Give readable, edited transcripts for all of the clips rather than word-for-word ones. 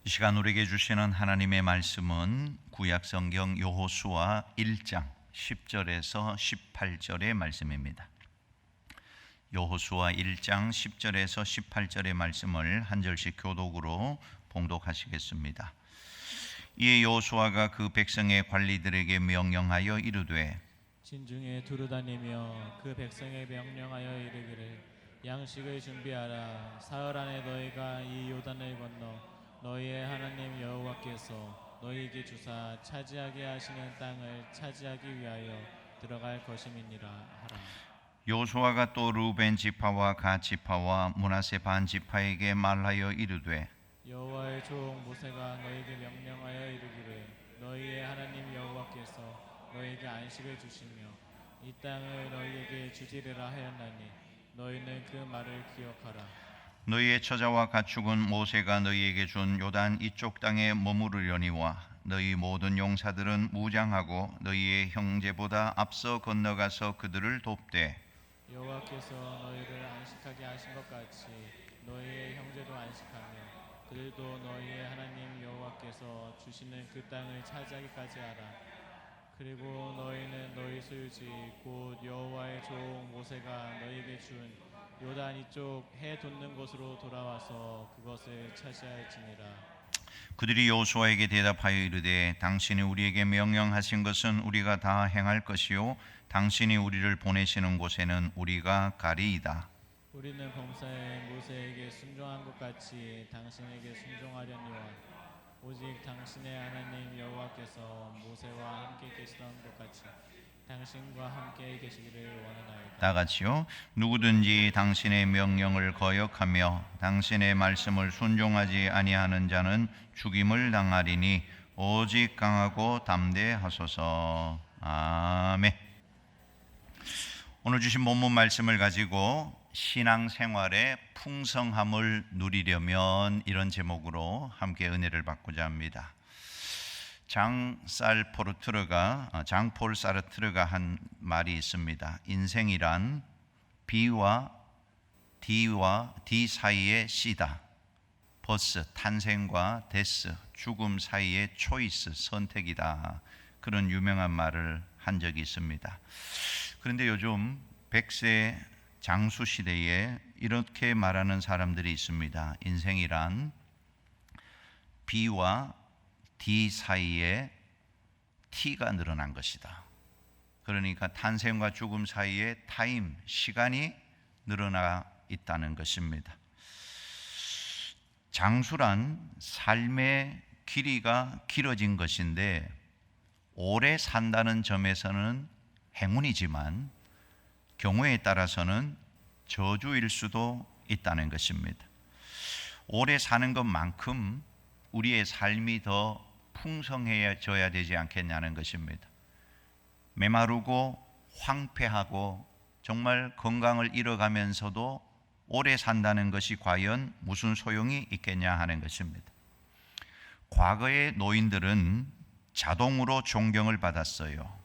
이 시간 우리에게 주시는 하나님의 말씀은 구약성경 여호수아 1장 10절에서 18절의 말씀입니다. 여호수아 1장 10절에서 18절의 말씀을 한 절씩 교독으로 봉독하시겠습니다. 이에 여호수아가 그 백성의 관리들에게 명령하여 이르되 진중에 두루다니며 그 백성에 명령하여 이르기를 양식을 준비하라. 사흘 안에 너희가 이 요단을 건너 너희의 하나님 여호와께서 너희에게 주사 차지하게 하시는 땅을 차지하기 위하여 들어갈 것임이니라 하라. 여호수아가 또 르우벤 지파와 갓 지파와 므낫세 반 지파에게 말하여 이르되 여호와의 종 모세가 너희에게 명령하여 이르기를 너희의 하나님 여호와께서 너희에게 안식을 주시며 이 땅을 너희에게 주시리라 하였나니 너희는 그 말을 기억하라. 너희의 처자와 가축은 모세가 너희에게 준 요단 이쪽 땅에 머무르려니와 너희 모든 용사들은 무장하고 너희의 형제보다 앞서 건너가서 그들을 돕되 여호와께서 너희를 안식하게 하신 것 같이 너희의 형제도 안식하며 그들도 너희의 하나님 여호와께서 주시는 그 땅을 차지하기까지 하라. 그리고 너희는 너희 소유지 곧 여호와의 종 모세가 너희에게 준 요단 이쪽 해 돋는 곳으로 돌아와서 그것을 차지할지니라. 그들이 여호수아에게 대답하여 이르되 당신이 우리에게 명령하신 것은 우리가 다 행할 것이요 당신이 우리를 보내시는 곳에는 우리가 가리이다. 우리는 범사에 모세에게 순종한 것 같이 당신에게 순종하려니와 오직 당신의 하나님 여호와께서 모세와 함께 계시던 것 같이 당신과 함께 계시기를 원하나이다. 다 같이요. 누구든지 당신의 명령을 거역하며 당신의 말씀을 순종하지 아니하는 자는 죽임을 당하리니 오직 강하고 담대하소서. 아멘. 오늘 주신 본문 말씀을 가지고 신앙생활의 풍성함을 누리려면 이런 제목으로 함께 은혜를 받고자 합니다. 장 폴 사르트르가 한 말이 있습니다. 인생이란 B와 D 사이의 C다. 버스, 탄생과 데스, 죽음 사이의 초이스, 선택이다. 그런 유명한 말을 한 적이 있습니다. 그런데 요즘 100세 장수 시대에 이렇게 말하는 사람들이 있습니다. 인생이란 B와 D 사이에 T가 늘어난 것이다. 그러니까 탄생과 죽음 사이에 타임, 시간이 늘어나 있다는 것입니다. 장수란 삶의 길이가 길어진 것인데 오래 산다는 점에서는 행운이지만 경우에 따라서는 저주일 수도 있다는 것입니다. 오래 사는 것만큼 우리의 삶이 더 풍성해져야 되지 않겠냐는 것입니다. 메마르고 황폐하고 정말 건강을 잃어가면서도 오래 산다는 것이 과연 무슨 소용이 있겠냐 하는 것입니다. 과거의 노인들은 자동으로 존경을 받았어요.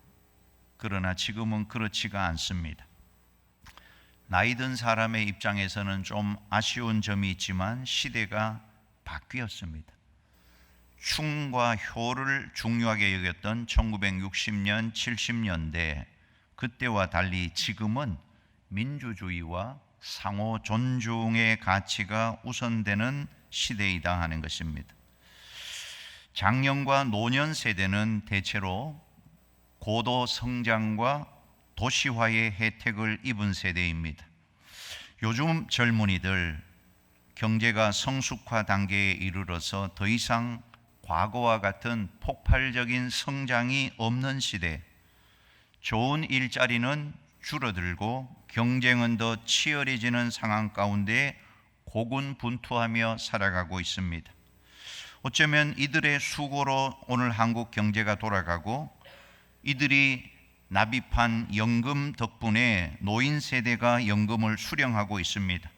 그러나 지금은 그렇지가 않습니다. 나이 든 사람의 입장에서는 좀 아쉬운 점이 있지만 시대가 바뀌었습니다. 충과 효를 중요하게 여겼던 1960년, 70년대 그때와 달리 지금은 민주주의와 상호 존중의 가치가 우선되는 시대이다 하는 것입니다. 장년과 노년 세대는 대체로 고도 성장과 도시화의 혜택을 입은 세대입니다. 요즘 젊은이들 경제가 성숙화 단계에 이르러서 더 이상 과거와 같은 폭발적인 성장이 없는 시대, 좋은 일자리는 줄어들고 경쟁은 더 치열해지는 상황 가운데 고군분투하며 살아가고 있습니다. 어쩌면 이들의 수고로 오늘 한국 경제가 돌아가고 이들이 납입한 연금 덕분에 노인 세대가 연금을 수령하고 있습니다.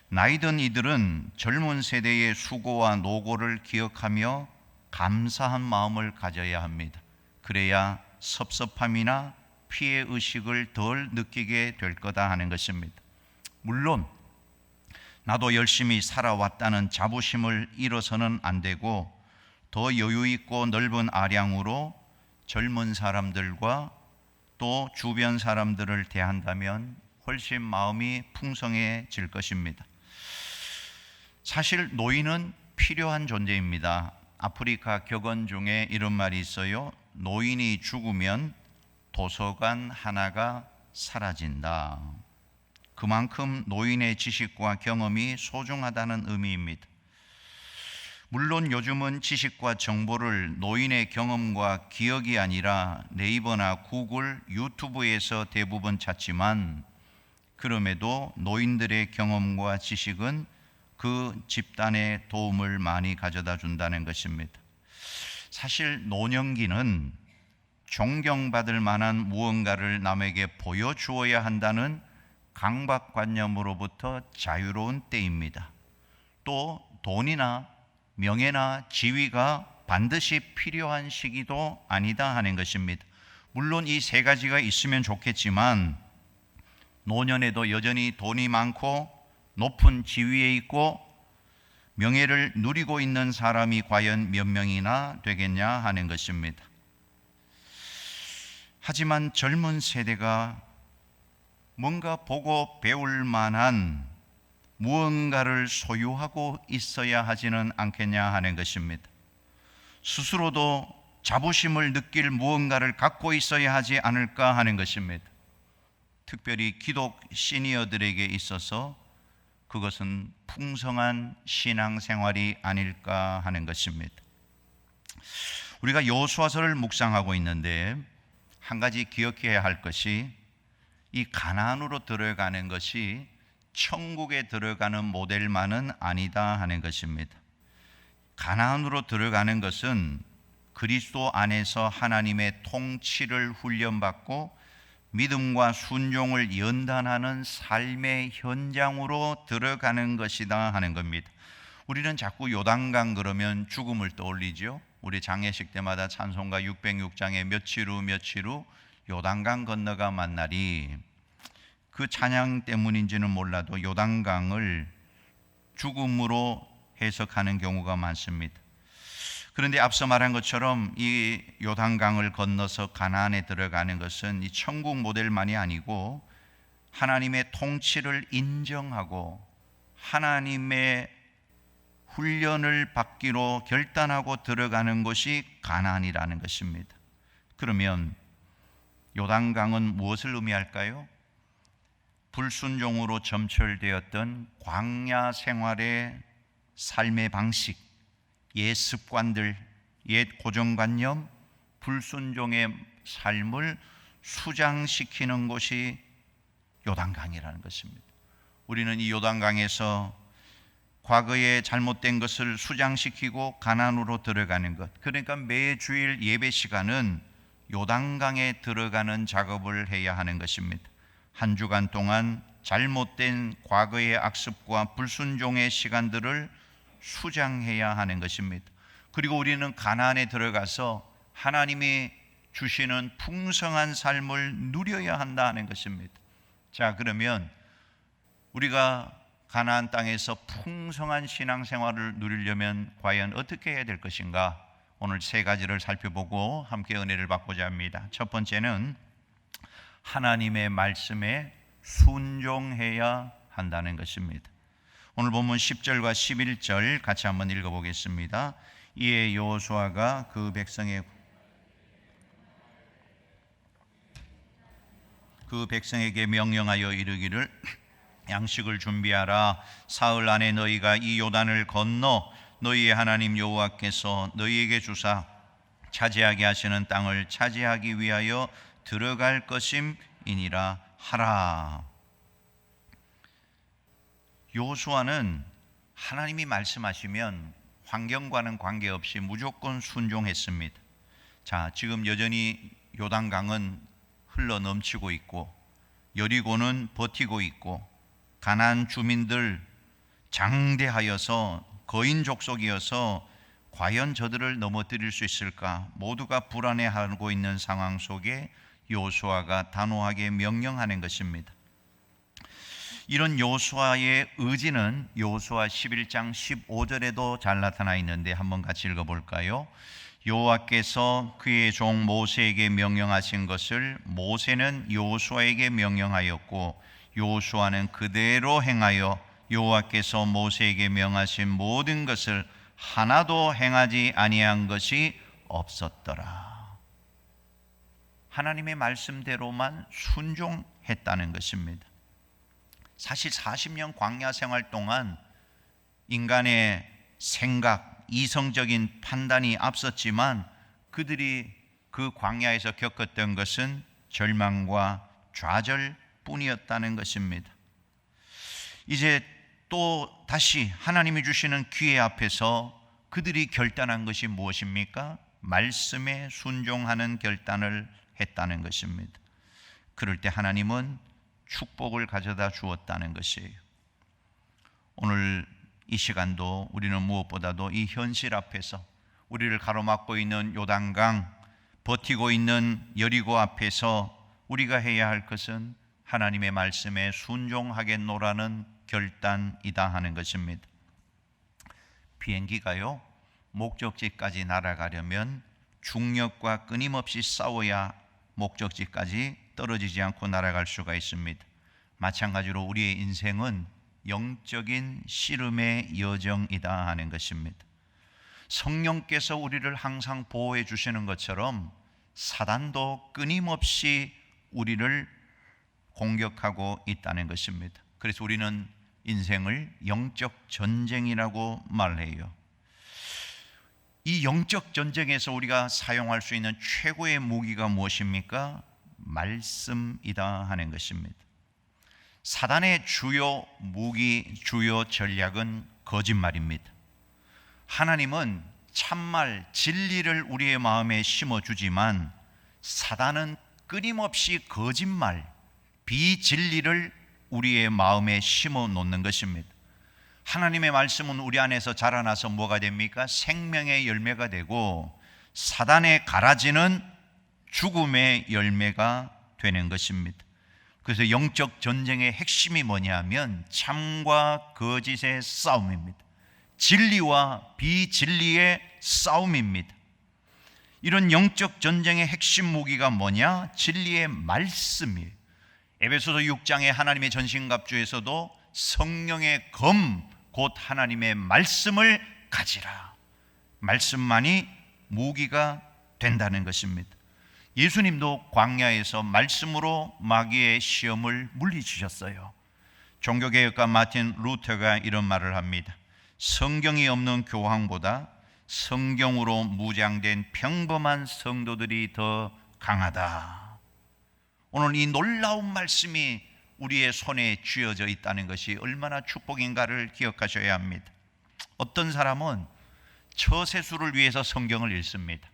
나이 든 이들은 젊은 세대의 수고와 노고를 기억하며 감사한 마음을 가져야 합니다. 그래야 섭섭함이나 피해의식을 덜 느끼게 될 거다 하는 것입니다. 물론 나도 열심히 살아왔다는 자부심을 잃어서는 안 되고 더 여유 있고 넓은 아량으로 젊은 사람들과 또 주변 사람들을 대한다면 훨씬 마음이 풍성해질 것입니다. 사실 노인은 필요한 존재입니다. 아프리카 격언 중에 이런 말이 있어요. 노인이 죽으면 도서관 하나가 사라진다. 그만큼 노인의 지식과 경험이 소중하다는 의미입니다. 물론 요즘은 지식과 정보를 노인의 경험과 기억이 아니라 네이버나 구글, 유튜브에서 대부분 찾지만 그럼에도 노인들의 경험과 지식은 그 집단에 도움을 많이 가져다 준다는 것입니다. 사실 노년기는 존경받을 만한 무언가를 남에게 보여주어야 한다는 강박관념으로부터 자유로운 때입니다. 또 돈이나 명예나 지위가 반드시 필요한 시기도 아니다 하는 것입니다. 물론 이 세 가지가 있으면 좋겠지만 노년에도 여전히 돈이 많고 높은 지위에 있고 명예를 누리고 있는 사람이 과연 몇 명이나 되겠냐 하는 것입니다. 하지만 젊은 세대가 뭔가 보고 배울 만한 무언가를 소유하고 있어야 하지는 않겠냐 하는 것입니다. 스스로도 자부심을 느낄 무언가를 갖고 있어야 하지 않을까 하는 것입니다. 특별히 기독 시니어들에게 있어서 그것은 풍성한 신앙생활이 아닐까 하는 것입니다. 우리가 여호수아서를 묵상하고 있는데 한 가지 기억해야 할 것이 이 가나안으로 들어가는 것이 천국에 들어가는 모델만은 아니다 하는 것입니다. 가나안으로 들어가는 것은 그리스도 안에서 하나님의 통치를 훈련받고 믿음과 순종을 연단하는 삶의 현장으로 들어가는 것이다 하는 겁니다. 우리는 자꾸 요단강 그러면 죽음을 떠올리죠. 우리 장례식 때마다 찬송가 606장에 며칠 후 요단강 건너가 만날이, 그 찬양 때문인지는 몰라도 요단강을 죽음으로 해석하는 경우가 많습니다. 그런데 앞서 말한 것처럼 이 요단강을 건너서 가나안에 들어가는 것은 이 천국 모델만이 아니고 하나님의 통치를 인정하고 하나님의 훈련을 받기로 결단하고 들어가는 것이 가나안이라는 것입니다. 그러면 요단강은 무엇을 의미할까요? 불순종으로 점철되었던 광야 생활의 삶의 방식, 옛 습관들, 옛 고정관념, 불순종의 삶을 수장시키는 것이 요단강이라는 것입니다. 우리는 이 요단강에서 과거에 잘못된 것을 수장시키고 가나안으로 들어가는 것, 그러니까 매주일 예배 시간은 요단강에 들어가는 작업을 해야 하는 것입니다. 한 주간 동안 잘못된 과거의 악습과 불순종의 시간들을 수장해야 하는 것입니다. 그리고 우리는 가나안에 들어가서 하나님이 주시는 풍성한 삶을 누려야 한다는 것입니다. 자, 그러면 우리가 가나안 땅에서 풍성한 신앙생활을 누리려면 과연 어떻게 해야 될 것인가? 오늘 세 가지를 살펴보고 함께 은혜를 받고자 합니다. 첫 번째는 하나님의 말씀에 순종해야 한다는 것입니다. 오늘 본문 10절과 11절 같이 한번 읽어보겠습니다. 이에 여호수아가 그 백성에게 명령하여 이르기를 양식을 준비하라. 사흘 안에 너희가 이 요단을 건너 너희의 하나님 여호와께서 너희에게 주사 차지하게 하시는 땅을 차지하기 위하여 들어갈 것임이니라 하라. 여호수아는 하나님이 말씀하시면 환경과는 관계없이 무조건 순종했습니다. 자, 지금 여전히 요단강은 흘러 넘치고 있고 여리고는 버티고 있고 가나안 주민들 장대하여서 거인 족속이어서 과연 저들을 넘어뜨릴 수 있을까? 모두가 불안해하고 있는 상황 속에 여호수아가 단호하게 명령하는 것입니다. 이런 여호수아의 의지는 여호수아 11장 15절에도 잘 나타나 있는데 한번 같이 읽어볼까요? 여호와께서 그의 종 모세에게 명령하신 것을 모세는 여호수아에게 명령하였고 여호수아는 그대로 행하여 여호와께서 모세에게 명하신 모든 것을 하나도 행하지 아니한 것이 없었더라. 하나님의 말씀대로만 순종했다는 것입니다. 사실 40년 광야 생활 동안 인간의 생각, 이성적인 판단이 앞섰지만 그들이 그 광야에서 겪었던 것은 절망과 좌절뿐이었다는 것입니다. 이제 또 다시 하나님이 주시는 기회 앞에서 그들이 결단한 것이 무엇입니까? 말씀에 순종하는 결단을 했다는 것입니다. 그럴 때 하나님은 축복을 가져다 주었다는 것이에요. 오늘 이 시간도 우리는 무엇보다도 이 현실 앞에서 우리를 가로막고 있는 요단강, 버티고 있는 여리고 앞에서 우리가 해야 할 것은 하나님의 말씀에 순종하겠노라는 결단이다 하는 것입니다. 비행기가요, 목적지까지 날아가려면 중력과 끊임없이 싸워야 목적지까지 떨어지지 않고 날아갈 수가 있습니다. 마찬가지로 우리의 인생은 영적인 씨름의 여정이다 하는 것입니다. 성령께서 우리를 항상 보호해 주시는 것처럼 사단도 끊임없이 우리를 공격하고 있다는 것입니다. 그래서 우리는 인생을 영적 전쟁이라고 말해요. 이 영적 전쟁에서 우리가 사용할 수 있는 최고의 무기가 무엇입니까? 말씀이다 하는 것입니다. 사단의 주요 무기, 주요 전략은 거짓말입니다. 하나님은 참말, 진리를 우리의 마음에 심어주지만 사단은 끊임없이 거짓말, 비진리를 우리의 마음에 심어 놓는 것입니다. 하나님의 말씀은 우리 안에서 자라나서 뭐가 됩니까? 생명의 열매가 되고 사단의 가라지는 죽음의 열매가 되는 것입니다. 그래서 영적 전쟁의 핵심이 뭐냐면 참과 거짓의 싸움입니다. 진리와 비진리의 싸움입니다. 이런 영적 전쟁의 핵심 무기가 뭐냐? 진리의 말씀이에요. 에베소서 6장의 하나님의 전신갑주에서도 성령의 검, 곧 하나님의 말씀을 가지라. 말씀만이 무기가 된다는 것입니다. 예수님도 광야에서 말씀으로 마귀의 시험을 물리치셨어요. 종교개혁가 마틴 루터가 이런 말을 합니다. 성경이 없는 교황보다 성경으로 무장된 평범한 성도들이 더 강하다. 오늘 이 놀라운 말씀이 우리의 손에 쥐어져 있다는 것이 얼마나 축복인가를 기억하셔야 합니다. 어떤 사람은 처세술을 위해서 성경을 읽습니다.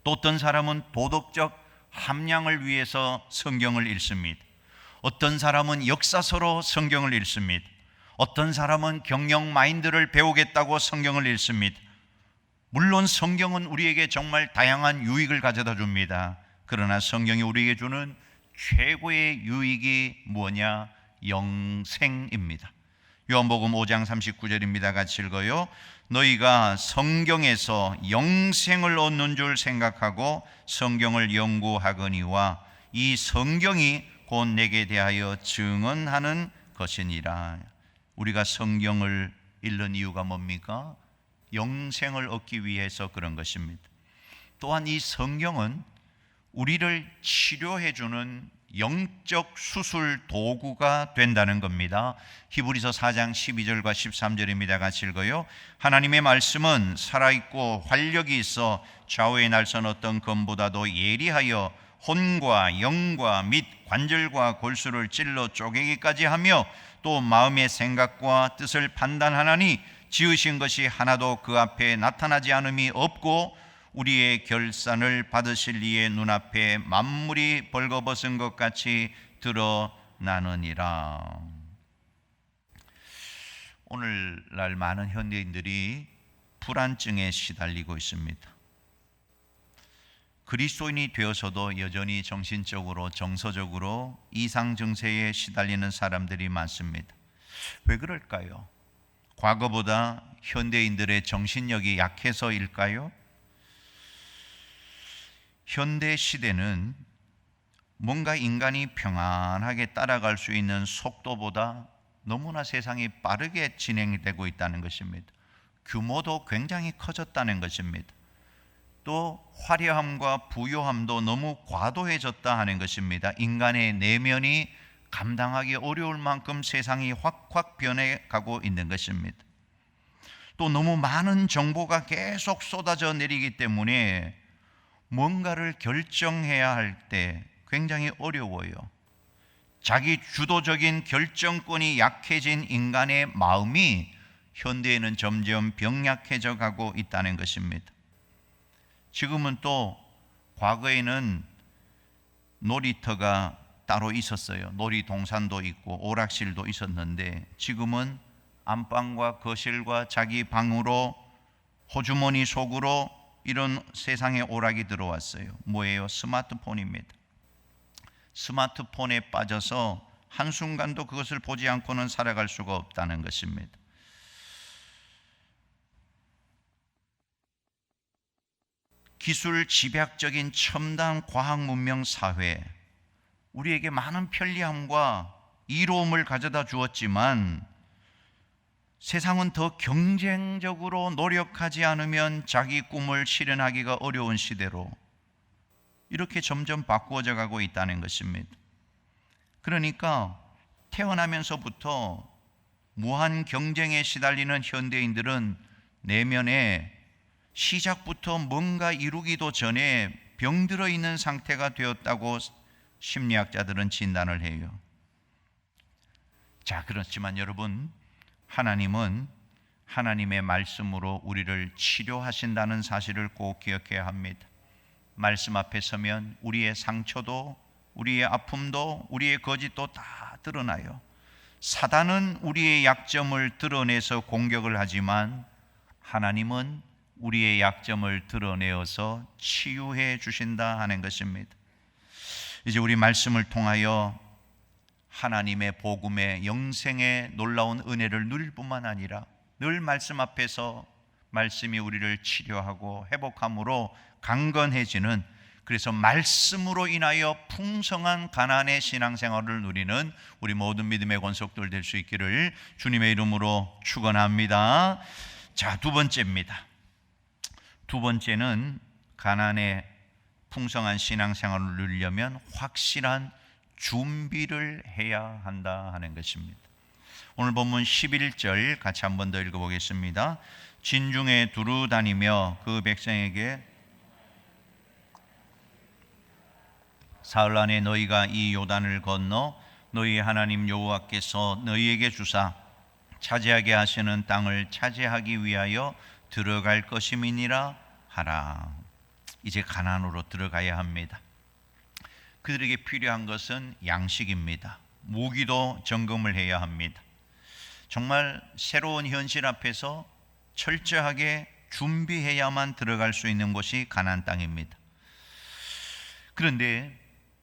또 어떤 사람은 도덕적 함량을 위해서 성경을 읽습니다. 어떤 사람은 역사서로 성경을 읽습니다. 어떤 사람은 경영 마인드를 배우겠다고 성경을 읽습니다. 물론 성경은 우리에게 정말 다양한 유익을 가져다 줍니다. 그러나 성경이 우리에게 주는 최고의 유익이 뭐냐? 영생입니다. 요한복음 5장 39절입니다. 같이 읽어요. 너희가 성경에서 영생을 얻는 줄 생각하고 성경을 연구하거니와 이 성경이 곧 내게 대하여 증언하는 것이니라. 우리가 성경을 읽는 이유가 뭡니까? 영생을 얻기 위해서 그런 것입니다. 또한 이 성경은 우리를 치료해 주는 영적 수술 도구가 된다는 겁니다. 히브리서 4장 12절과 13절입니다. 같이 읽어요. 하나님의 말씀은 살아있고 활력이 있어 좌우의 날선 어떤 검보다도 예리하여 혼과 영과 및 관절과 골수를 찔러 쪼개기까지 하며 또 마음의 생각과 뜻을 판단하나니 지으신 것이 하나도 그 앞에 나타나지 않음이 없고 우리의 결산을 받으실 이의 눈앞에 만물이 벌거벗은 것 같이 드러나느니라. 오늘날 많은 현대인들이 불안증에 시달리고 있습니다. 그리스도인이 되어서도 여전히 정신적으로 정서적으로 이상 증세에 시달리는 사람들이 많습니다. 왜 그럴까요? 과거보다 현대인들의 정신력이 약해서일까요? 현대 시대는 뭔가 인간이 평안하게 따라갈 수 있는 속도보다 너무나 세상이 빠르게 진행되고 있다는 것입니다. 규모도 굉장히 커졌다는 것입니다. 또 화려함과 부요함도 너무 과도해졌다 하는 것입니다. 인간의 내면이 감당하기 어려울 만큼 세상이 확확 변해가고 있는 것입니다. 또 너무 많은 정보가 계속 쏟아져 내리기 때문에 뭔가를 결정해야 할 때 굉장히 어려워요. 자기 주도적인 결정권이 약해진 인간의 마음이 현대에는 점점 병약해져 가고 있다는 것입니다. 지금은 또 과거에는 놀이터가 따로 있었어요. 놀이동산도 있고 오락실도 있었는데 지금은 안방과 거실과 자기 방으로 호주머니 속으로 이런 세상에 오락이 들어왔어요. 뭐예요? 스마트폰입니다. 스마트폰에 빠져서 한순간도 그것을 보지 않고는 살아갈 수가 없다는 것입니다. 기술 집약적인 첨단 과학 문명 사회, 우리에게 많은 편리함과 이로움을 가져다 주었지만 세상은 더 경쟁적으로 노력하지 않으면 자기 꿈을 실현하기가 어려운 시대로 이렇게 점점 바꾸어져 가고 있다는 것입니다. 그러니까 태어나면서부터 무한 경쟁에 시달리는 현대인들은 내면에 시작부터 뭔가 이루기도 전에 병들어 있는 상태가 되었다고 심리학자들은 진단을 해요. 자, 그렇지만 여러분, 하나님은 하나님의 말씀으로 우리를 치료하신다는 사실을 꼭 기억해야 합니다. 말씀 앞에 서면 우리의 상처도, 우리의 아픔도, 우리의 거짓도 다 드러나요. 사단은 우리의 약점을 드러내서 공격을 하지만 하나님은 우리의 약점을 드러내어서 치유해 주신다 하는 것입니다. 이제 우리 말씀을 통하여 하나님의 복음의 영생의 놀라운 은혜를 누릴 뿐만 아니라 늘 말씀 앞에서 말씀이 우리를 치료하고 회복함으로 강건해지는, 그래서 말씀으로 인하여 풍성한 가나안의 신앙생활을 누리는 우리 모든 믿음의 권속들 될 수 있기를 주님의 이름으로 축원합니다. 자, 두 번째입니다. 두 번째는 가나안의 풍성한 신앙생활을 누리려면 확실한 준비를 해야 한다 하는 것입니다. 오늘 본문 11절 같이 한 번 더 읽어보겠습니다. 진중에 두루 다니며 그 백성에게 사흘 안에 너희가 이 요단을 건너 너희 하나님 여호와께서 너희에게 주사 차지하게 하시는 땅을 차지하기 위하여 들어갈 것임이니라 하라. 이제 가나안으로 들어가야 합니다. 그들에게 필요한 것은 양식입니다. 무기도 점검을 해야 합니다. 정말 새로운 현실 앞에서 철저하게 준비해야만 들어갈 수 있는 곳이 가나안 땅입니다. 그런데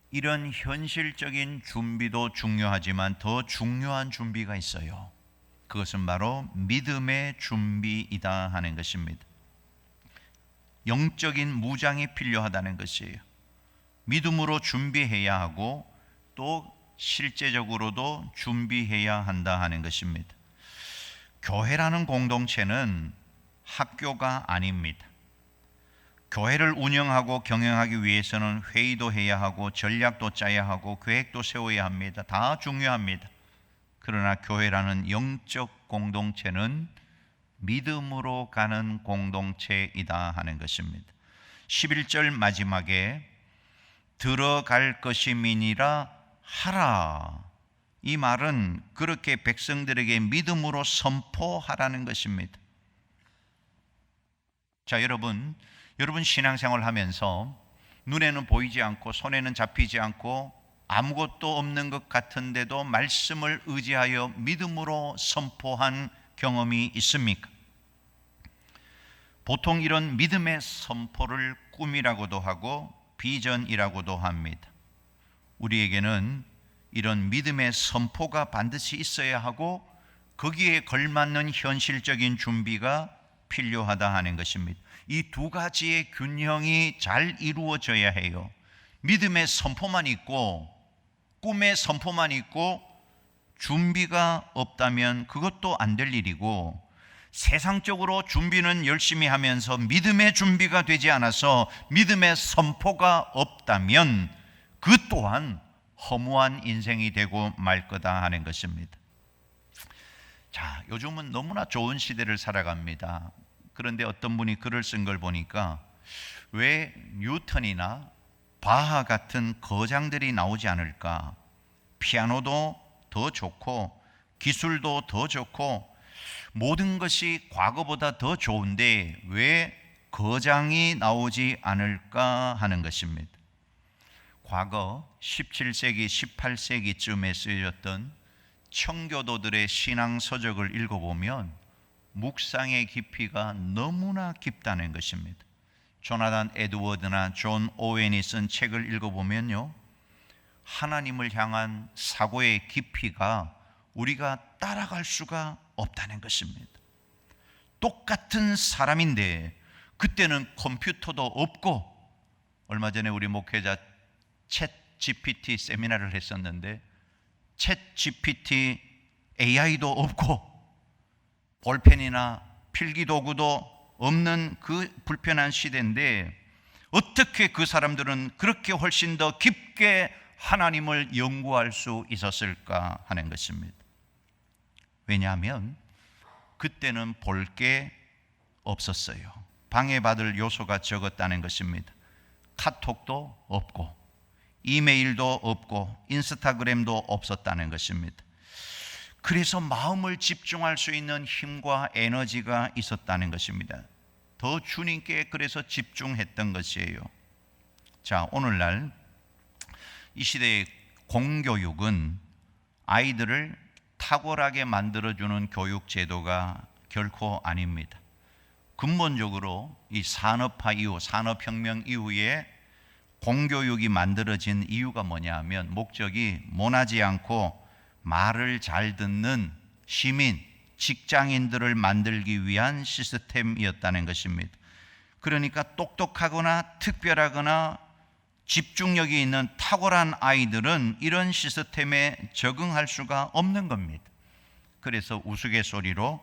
이런 현실적인 준비도 중요하지만 더 중요한 준비가 있어요. 그것은 바로 믿음의 준비이다 하는 것입니다. 영적인 무장이 필요하다는 것이에요. 믿음으로 준비해야 하고 또 실제적으로도 준비해야 한다 하는 것입니다. 교회라는 공동체는 학교가 아닙니다. 교회를 운영하고 경영하기 위해서는 회의도 해야 하고 전략도 짜야 하고 계획도 세워야 합니다. 다 중요합니다. 그러나 교회라는 영적 공동체는 믿음으로 가는 공동체이다 하는 것입니다. 11절 마지막에 들어갈 것임이니라 하라. 이 말은 그렇게 백성들에게 믿음으로 선포하라는 것입니다. 자, 여러분 신앙생활 하면서 눈에는 보이지 않고 손에는 잡히지 않고 아무것도 없는 것 같은데도 말씀을 의지하여 믿음으로 선포한 경험이 있습니까? 보통 이런 믿음의 선포를 꿈이라고도 하고 비전이라고도 합니다. 우리에게는 이런 믿음의 선포가 반드시 있어야 하고 거기에 걸맞는 현실적인 준비가 필요하다 하는 것입니다. 이 두 가지의 균형이 잘 이루어져야 해요. 믿음의 선포만 있고 꿈의 선포만 있고 준비가 없다면 그것도 안 될 일이고, 세상적으로 준비는 열심히 하면서 믿음의 준비가 되지 않아서 믿음의 선포가 없다면 그 또한 허무한 인생이 되고 말 거다 하는 것입니다. 자, 요즘은 너무나 좋은 시대를 살아갑니다. 그런데 어떤 분이 글을 쓴 걸 보니까 왜 뉴턴이나 바하 같은 거장들이 나오지 않을까? 피아노도 더 좋고 기술도 더 좋고 모든 것이 과거보다 더 좋은데 왜 거장이 나오지 않을까 하는 것입니다. 과거 17세기, 18세기쯤에 쓰여졌던 청교도들의 신앙 서적을 읽어보면 묵상의 깊이가 너무나 깊다는 것입니다. 조나단 에드워드나 존 오웬이 쓴 책을 읽어보면요, 하나님을 향한 사고의 깊이가 우리가 따라갈 수가 없다는 것입니다. 똑같은 사람인데 그때는 컴퓨터도 없고, 얼마 전에 우리 목회자 챗 GPT 세미나를 했었는데 챗 GPT AI도 없고 볼펜이나 필기도구도 없는 그 불편한 시대인데 어떻게 그 사람들은 그렇게 훨씬 더 깊게 하나님을 연구할 수 있었을까 하는 것입니다. 왜냐하면 그때는 볼 게 없었어요. 방해받을 요소가 적었다는 것입니다. 카톡도 없고 이메일도 없고 인스타그램도 없었다는 것입니다. 그래서 마음을 집중할 수 있는 힘과 에너지가 있었다는 것입니다. 더 주님께 그래서 집중했던 것이에요. 자, 오늘날 이 시대의 공교육은 아이들을 탁월하게 만들어주는 교육 제도가 결코 아닙니다. 근본적으로 이 산업화 이후, 산업혁명 이후에 공교육이 만들어진 이유가 뭐냐 하면 목적이 모나지 않고 말을 잘 듣는 시민, 직장인들을 만들기 위한 시스템이었다는 것입니다. 그러니까 똑똑하거나 특별하거나 집중력이 있는 탁월한 아이들은 이런 시스템에 적응할 수가 없는 겁니다. 그래서 우스갯소리로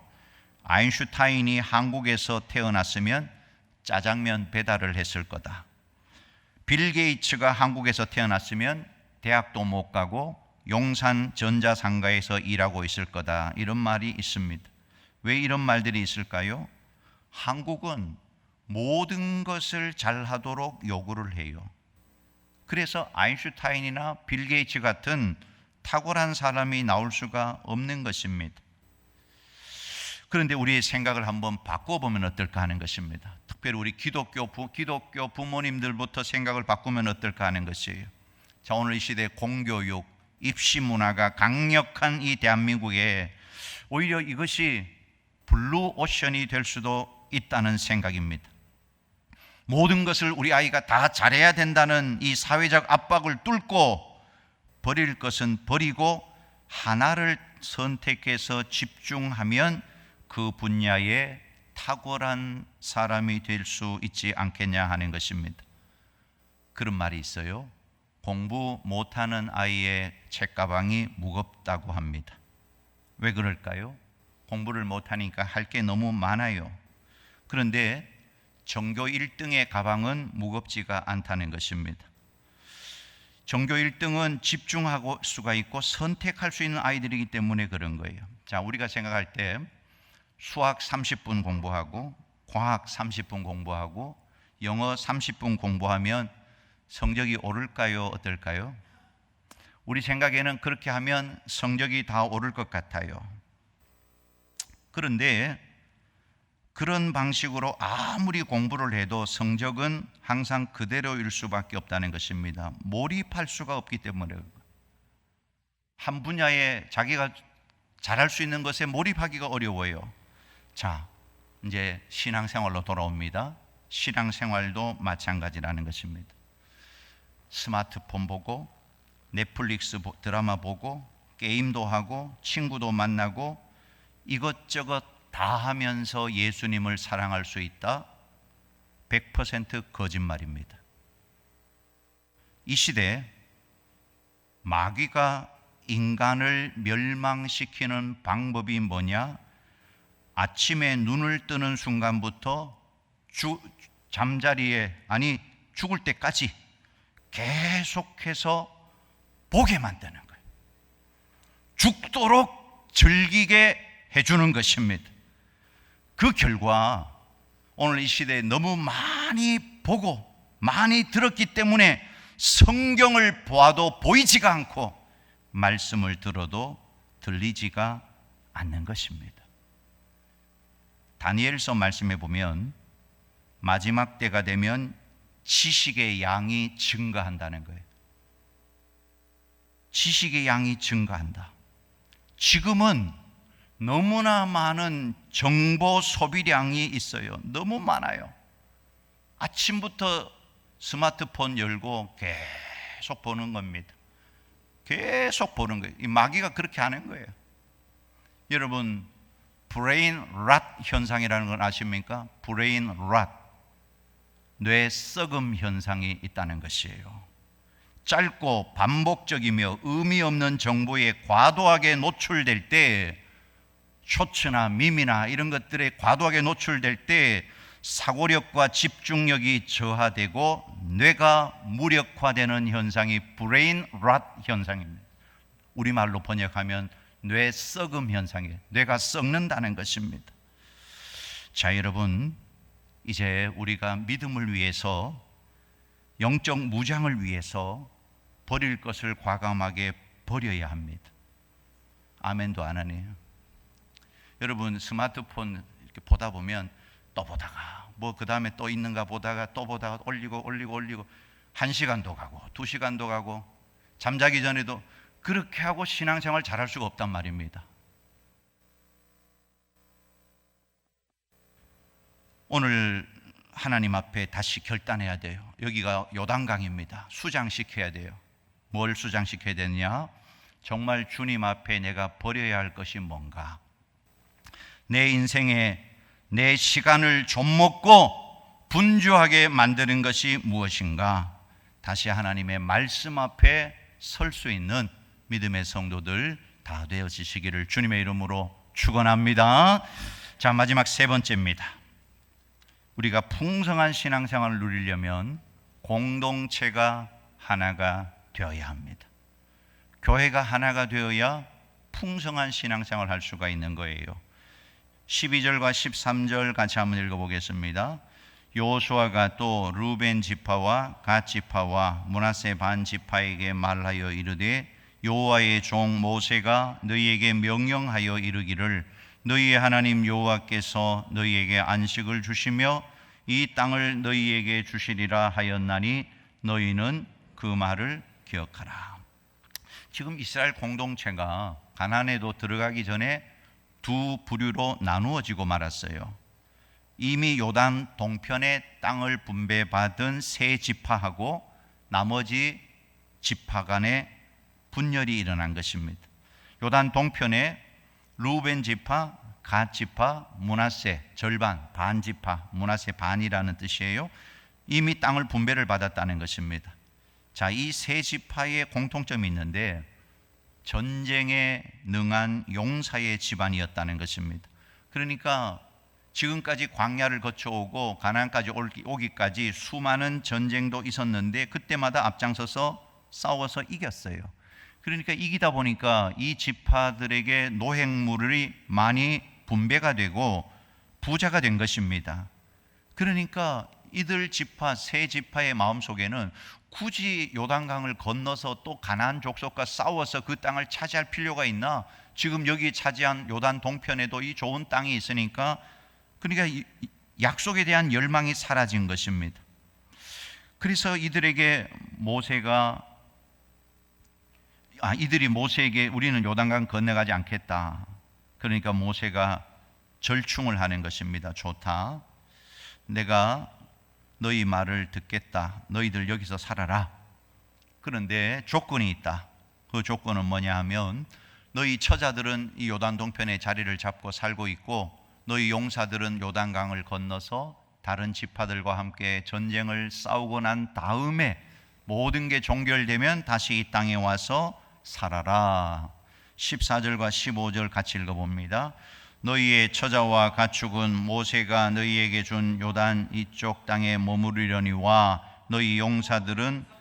아인슈타인이 한국에서 태어났으면 짜장면 배달을 했을 거다. 빌 게이츠가 한국에서 태어났으면 대학도 못 가고 용산 전자상가에서 일하고 있을 거다. 이런 말이 있습니다. 왜 이런 말들이 있을까요? 한국은 모든 것을 잘하도록 요구를 해요. 그래서 아인슈타인이나 빌 게이츠 같은 탁월한 사람이 나올 수가 없는 것입니다. 그런데 우리의 생각을 한번 바꿔보면 어떨까 하는 것입니다. 특별히 우리 기독교 부모님들부터 생각을 바꾸면 어떨까 하는 것이에요. 자, 오늘 이 시대 공교육, 입시 문화가 강력한 이 대한민국에 오히려 이것이 블루 오션이 될 수도 있다는 생각입니다. 모든 것을 우리 아이가 다 잘해야 된다는 이 사회적 압박을 뚫고 버릴 것은 버리고 하나를 선택해서 집중하면 그 분야에 탁월한 사람이 될 수 있지 않겠냐 하는 것입니다. 그런 말이 있어요. 공부 못하는 아이의 책가방이 무겁다고 합니다. 왜 그럴까요? 공부를 못하니까 할 게 너무 많아요. 그런데 전교 1등의 가방은 무겁지가 않다는 것입니다. 전교 1등은 집중할 수가 있고 선택할 수 있는 아이들이기 때문에 그런 거예요. 자, 우리가 생각할 때 수학 30분 공부하고 과학 30분 공부하고 영어 30분 공부하면 성적이 오를까요? 어떨까요? 우리 생각에는 그렇게 하면 성적이 다 오를 것 같아요. 그런데 그런 방식으로 아무리 공부를 해도 성적은 항상 그대로일 수밖에 없다는 것입니다. 몰입할 수가 없기 때문에 한 분야에 자기가 잘할 수 있는 것에 몰입하기가 어려워요. 자, 이제 신앙생활로 돌아옵니다. 신앙생활도 마찬가지라는 것입니다. 스마트폰 보고 넷플릭스 드라마 보고 게임도 하고 친구도 만나고 이것저것 다 하면서 예수님을 사랑할 수 있다? 100% 거짓말입니다. 이 시대에 마귀가 인간을 멸망시키는 방법이 뭐냐? 아침에 눈을 뜨는 순간부터 잠자리에 죽을 때까지 계속해서 보게 만드는 거예요. 죽도록 즐기게 해주는 것입니다. 그 결과 오늘 이 시대에 너무 많이 보고 많이 들었기 때문에 성경을 보아도 보이지가 않고 말씀을 들어도 들리지가 않는 것입니다. 다니엘서 말씀해 보면 마지막 때가 되면 지식의 양이 증가한다는 거예요. 지식의 양이 증가한다. 지금은 너무나 많은 정보 소비량이 있어요. 너무 많아요. 아침부터 스마트폰 열고 계속 보는 겁니다. 계속 보는 거예요. 이 마귀가 그렇게 하는 거예요. 여러분, 브레인 랏 현상이라는 걸 아십니까? 브레인 랏, 뇌 썩음 현상이 있다는 것이에요. 짧고 반복적이며 의미 없는 정보에 과도하게 노출될 때, 쇼츠나 밈이나 이런 것들에 과도하게 노출될 때 사고력과 집중력이 저하되고 뇌가 무력화되는 현상이 브레인 랏 현상입니다. 우리말로 번역하면 뇌 썩음 현상이에요. 뇌가 썩는다는 것입니다. 자, 여러분, 이제 우리가 믿음을 위해서, 영적 무장을 위해서 버릴 것을 과감하게 버려야 합니다. 아멘도 안 하네요. 여러분, 스마트폰 이렇게 보다 보면 또 보다가 그 다음에 또 있는가 보다가 또 보다가 올리고 1시간도 가고 2시간도 가고 잠자기 전에도 그렇게 하고 신앙생활 잘할 수가 없단 말입니다. 오늘 하나님 앞에 다시 결단해야 돼요. 여기가 요단강입니다. 수장시켜야 돼요. 뭘 수장시켜야 되느냐? 정말 주님 앞에 내가 버려야 할 것이 뭔가? 내 인생에 내 시간을 좀먹고 분주하게 만드는 것이 무엇인가? 다시 하나님의 말씀 앞에 설 수 있는 믿음의 성도들 다 되어지시기를 주님의 이름으로 축원합니다. 자, 마지막 세 번째입니다. 우리가 풍성한 신앙생활을 누리려면 공동체가 하나가 되어야 합니다. 교회가 하나가 되어야 풍성한 신앙생활을 할 수가 있는 거예요. 12절과 13절 같이 한번 읽어보겠습니다. 여호수아가 또 루벤 지파와 갓 지파와 므낫세 반 지파에게 말하여 이르되 여호와의 종 모세가 너희에게 명령하여 이르기를 너희의 하나님 여호와께서 너희에게 안식을 주시며 이 땅을 너희에게 주시리라 하였나니 너희는 그 말을 기억하라. 지금 이스라엘 공동체가 가나안에도 들어가기 전에 두 부류로 나누어지고 말았어요. 이미 요단 동편의 땅을 분배받은 세 지파하고 나머지 지파 간에 분열이 일어난 것입니다. 요단 동편에 루벤 지파, 갓 지파, 므낫세 절반, 반 지파, 므낫세 반이라는 뜻이에요. 이미 땅을 분배를 받았다는 것입니다. 자, 이 세 지파의 공통점이 있는데 전쟁에 능한 용사의 집안이었다는 것입니다. 그러니까 지금까지 광야를 거쳐오고 가나안까지 오기까지 수많은 전쟁도 있었는데 그때마다 앞장서서 싸워서 이겼어요. 그러니까 이기다 보니까 이 지파들에게 노획물이 많이 분배가 되고 부자가 된 것입니다. 그러니까 이들 지파, 세 지파의 마음속에는 굳이 요단강을 건너서 또 가나안 족속과 싸워서 그 땅을 차지할 필요가 있나? 지금 여기 차지한 요단 동편에도 이 좋은 땅이 있으니까, 그러니까 약속에 대한 열망이 사라진 것입니다. 그래서 이들이 모세에게 우리는 요단강 건너가지 않겠다. 그러니까 모세가 절충을 하는 것입니다. 좋다. 내가 너희 말을 듣겠다. 너희들 여기서 살아라. 그런데 조건이 있다. 그 조건은 뭐냐 하면 너희 처자들은 이 요단 동편에 자리를 잡고 살고 있고 너희 용사들은 요단강을 건너서 다른 지파들과 함께 전쟁을 싸우고 난 다음에 모든 게 종결되면 다시 이 땅에 와서 살아라. 14절과 15절 같이 읽어봅니다. 너희의 처자와 가축은 모세가 너희에게 준 요단 이쪽 땅에 머무르려니와 너희 용사들은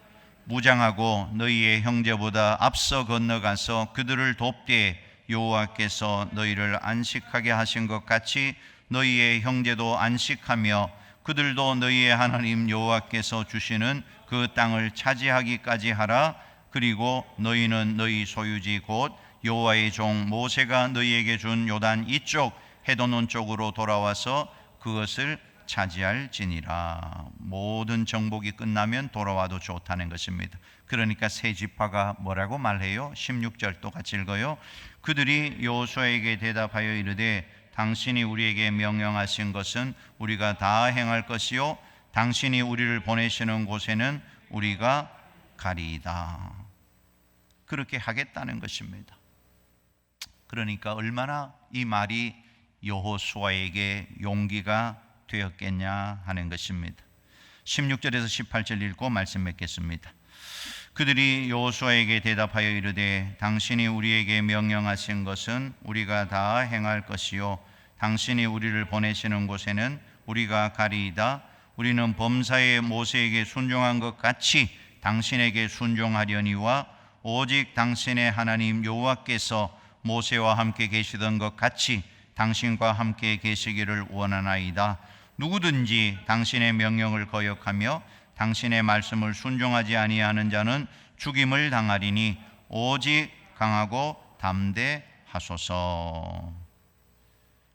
무장하고 너희의 형제보다 앞서 건너가서 그들을 돕되 여호와께서 너희를 안식하게 하신 것 같이 너희의 형제도 안식하며 그들도 너희의 하나님 여호와께서 주시는 그 땅을 차지하기까지 하라. 그리고 너희는 너희 소유지 곧 여호와의 종 모세가 너희에게 준 요단 이쪽 해돋는 쪽으로 돌아와서 그것을 차지할지니라. 모든 정복이 끝나면 돌아와도 좋다는 것입니다. 그러니까 세 지파가 뭐라고 말해요? 16절 똑같이 읽어요. 그들이 여호수아에게 대답하여 이르되 당신이 우리에게 명령하신 것은 우리가 다 행할 것이요 당신이 우리를 보내시는 곳에는 우리가 가리이다. 그렇게 하겠다는 것입니다. 그러니까 얼마나 이 말이 여호수아에게 용기가 되었겠냐 하는 것입니다. 16절에서 18절 읽고 말씀 맺겠습니다. 그들이 여호수아에게 대답하여 이르되 당신이 우리에게 명령하신 것은 우리가 다 행할 것이요 당신이 우리를 보내시는 곳에는 우리가 가리이다. 우리는 범사에 모세에게 순종한 것 같이 당신에게 순종하려니와 오직 당신의 하나님 여호와께서 모세와 함께 계시던 것 같이 당신과 함께 계시기를 원하나이다. 누구든지 당신의 명령을 거역하며 당신의 말씀을 순종하지 아니하는 자는 죽임을 당하리니 오직 강하고 담대하소서.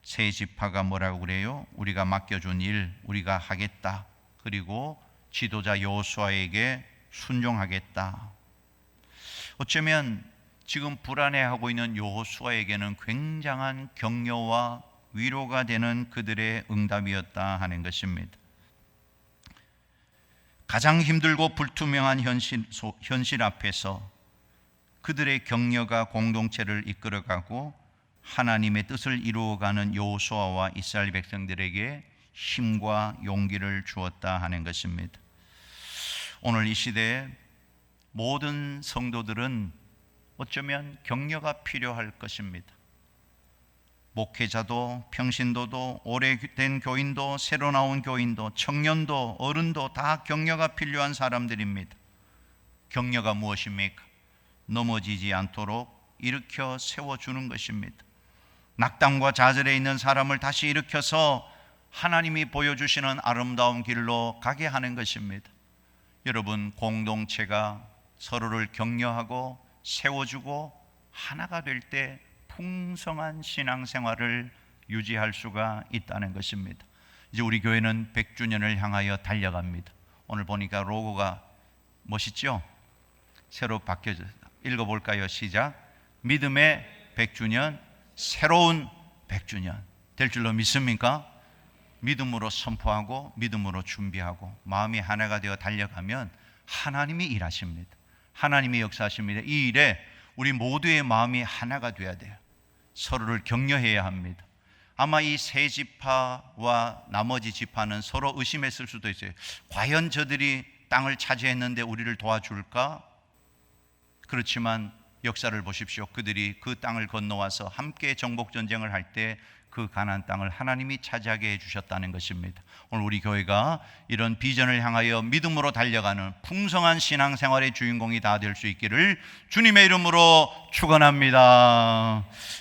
세 지파가 뭐라고 그래요? 우리가 맡겨준 일 우리가 하겠다. 그리고 지도자 여호수아에게 순종하겠다. 어쩌면 지금 불안해하고 있는 여호수아에게는 굉장한 격려와 위로가 되는 그들의 응답이었다 하는 것입니다. 가장 힘들고 불투명한 현실 앞에서 그들의 격려가 공동체를 이끌어가고 하나님의 뜻을 이루어가는 여호수아와 이스라엘 백성들에게 힘과 용기를 주었다 하는 것입니다. 오늘 이 시대에 모든 성도들은 어쩌면 격려가 필요할 것입니다. 목회자도 평신도도 오래된 교인도 새로 나온 교인도 청년도 어른도 다 격려가 필요한 사람들입니다. 격려가 무엇입니까? 넘어지지 않도록 일으켜 세워주는 것입니다. 낙담과 좌절에 있는 사람을 다시 일으켜서 하나님이 보여주시는 아름다운 길로 가게 하는 것입니다. 여러분, 공동체가 서로를 격려하고 세워주고 하나가 될 때 풍성한 신앙생활을 유지할 수가 있다는 것입니다. 이제 우리 교회는 100주년을 향하여 달려갑니다. 오늘 보니까 로고가 멋있죠? 새로 바뀌어졌어요. 읽어볼까요? 시작. 믿음의 100주년, 새로운 100주년 될 줄로 믿습니까? 믿음으로 선포하고 믿음으로 준비하고 마음이 하나가 되어 달려가면 하나님이 일하십니다. 하나님이 역사하십니다. 이 일에 우리 모두의 마음이 하나가 되어야 돼요. 서로를 격려해야 합니다. 아마 이 세 지파와 나머지 지파는 서로 의심했을 수도 있어요. 과연 저들이 땅을 차지했는데 우리를 도와줄까? 그렇지만 역사를 보십시오. 그들이 그 땅을 건너와서 함께 정복전쟁을 할 때 그 가나안 땅을 하나님이 차지하게 해주셨다는 것입니다. 오늘 우리 교회가 이런 비전을 향하여 믿음으로 달려가는 풍성한 신앙생활의 주인공이 다 될 수 있기를 주님의 이름으로 축원합니다.